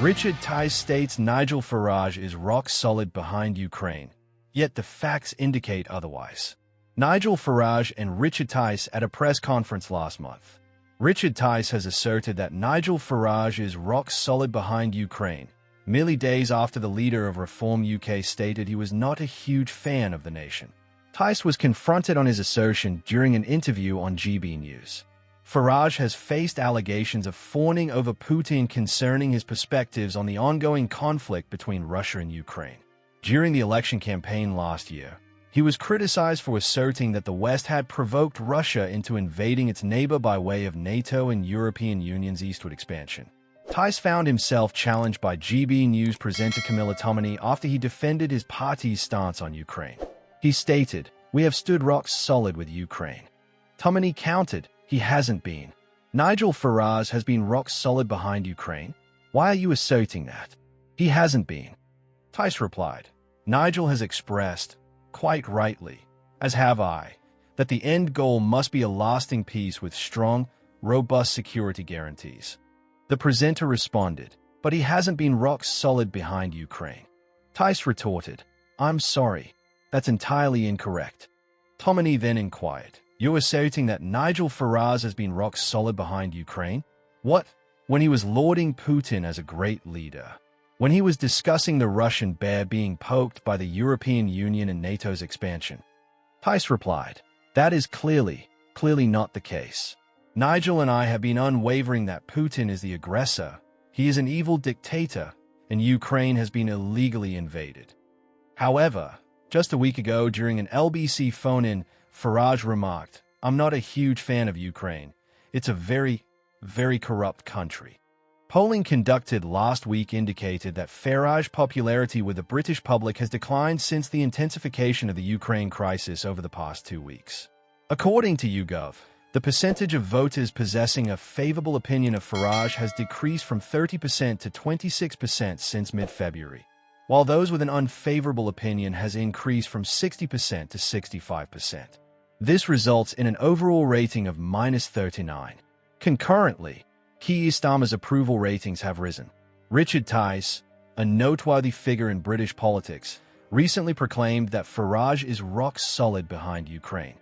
Richard Tice states Nigel Farage is rock solid behind Ukraine, yet the facts indicate otherwise. Nigel Farage and Richard Tice at a press conference last month. Richard Tice has asserted that Nigel Farage is rock solid behind Ukraine, merely days after the leader of Reform UK stated he was not a huge fan of the nation. Tice was confronted on his assertion during an interview on GB News. Farage has faced allegations of fawning over Putin concerning his perspectives on the ongoing conflict between Russia and Ukraine. During the election campaign last year, he was criticized for asserting that the West had provoked Russia into invading its neighbor by way of NATO and European Union's eastward expansion. Tice found himself challenged by GB News presenter Camilla Tominey after he defended his party's stance on Ukraine. He stated, "We have stood rock solid with Ukraine." Tominey countered, "He hasn't been. Nigel Farage has been rock solid behind Ukraine. Why are you asserting that? He hasn't been." Tice replied, "Nigel has expressed, quite rightly, as have I, that the end goal must be a lasting peace with strong, robust security guarantees." The presenter responded, "But he hasn't been rock solid behind Ukraine." Tice retorted, "I'm sorry, that's entirely incorrect." Tominey then inquired, "You're asserting that Nigel Farage has been rock solid behind Ukraine? What? When he was lauding Putin as a great leader? When he was discussing the Russian bear being poked by the European Union and NATO's expansion?" Tice replied, "That is clearly not the case. Nigel and I have been unwavering that Putin is the aggressor, he is an evil dictator, and Ukraine has been illegally invaded." However, just a week ago during an LBC phone-in, Farage remarked, "I'm not a huge fan of Ukraine. It's a very, very corrupt country." Polling conducted last week indicated that Farage's popularity with the British public has declined since the intensification of the Ukraine crisis over the past 2 weeks. According to YouGov, the percentage of voters possessing a favorable opinion of Farage has decreased from 30% to 26% since mid-February, while those with an unfavorable opinion has increased from 60% to 65%. This results in an overall rating of -39. Concurrently, Keir Starmer's approval ratings have risen. Richard Tice, a noteworthy figure in British politics, recently proclaimed that Farage is rock solid behind Ukraine.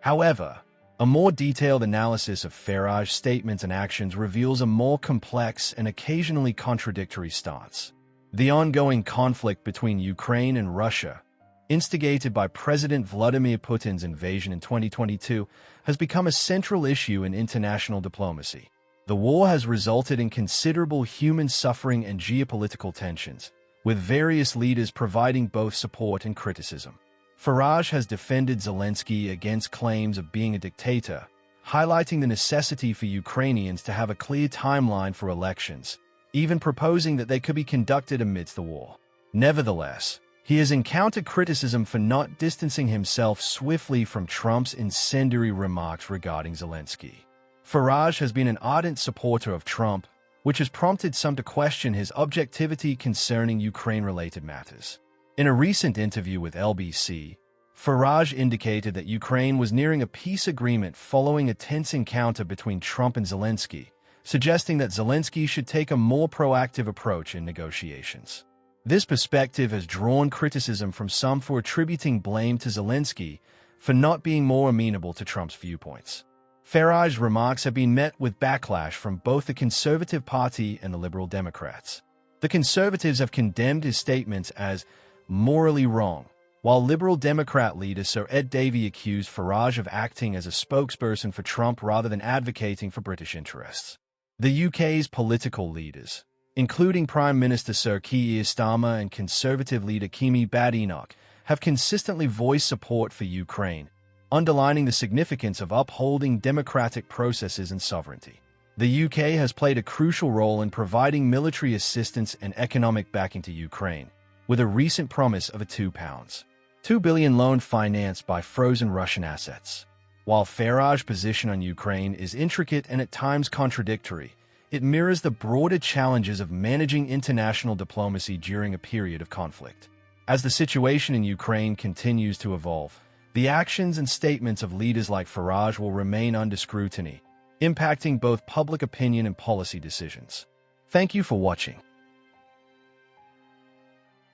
However, a more detailed analysis of Farage's statements and actions reveals a more complex and occasionally contradictory stance. The ongoing conflict between Ukraine and Russia, instigated by President Vladimir Putin's invasion in 2022, has become a central issue in international diplomacy. The war has resulted in considerable human suffering and geopolitical tensions, with various leaders providing both support and criticism. Farage has defended Zelensky against claims of being a dictator, highlighting the necessity for Ukrainians to have a clear timeline for elections, even proposing that they could be conducted amidst the war. Nevertheless, he has encountered criticism for not distancing himself swiftly from Trump's incendiary remarks regarding Zelensky. Farage has been an ardent supporter of Trump, which has prompted some to question his objectivity concerning Ukraine-related matters. In a recent interview with LBC, Farage indicated that Ukraine was nearing a peace agreement following a tense encounter between Trump and Zelensky, suggesting that Zelensky should take a more proactive approach in negotiations. This perspective has drawn criticism from some for attributing blame to Zelensky for not being more amenable to Trump's viewpoints. Farage's remarks have been met with backlash from both the Conservative Party and the Liberal Democrats. The Conservatives have condemned his statements as morally wrong, while Liberal Democrat leader Sir Ed Davey accused Farage of acting as a spokesperson for Trump rather than advocating for British interests. The UK's political leaders, including Prime Minister Sir Keir Starmer and Conservative leader Kemi Badenoch, have consistently voiced support for Ukraine, underlining the significance of upholding democratic processes and sovereignty. The UK has played a crucial role in providing military assistance and economic backing to Ukraine, with a recent promise of a £2 billion loan financed by frozen Russian assets. While Farage's position on Ukraine is intricate and at times contradictory, it mirrors the broader challenges of managing international diplomacy during a period of conflict. As the situation in Ukraine continues to evolve, the actions and statements of leaders like Farage will remain under scrutiny, impacting both public opinion and policy decisions. Thank you for watching.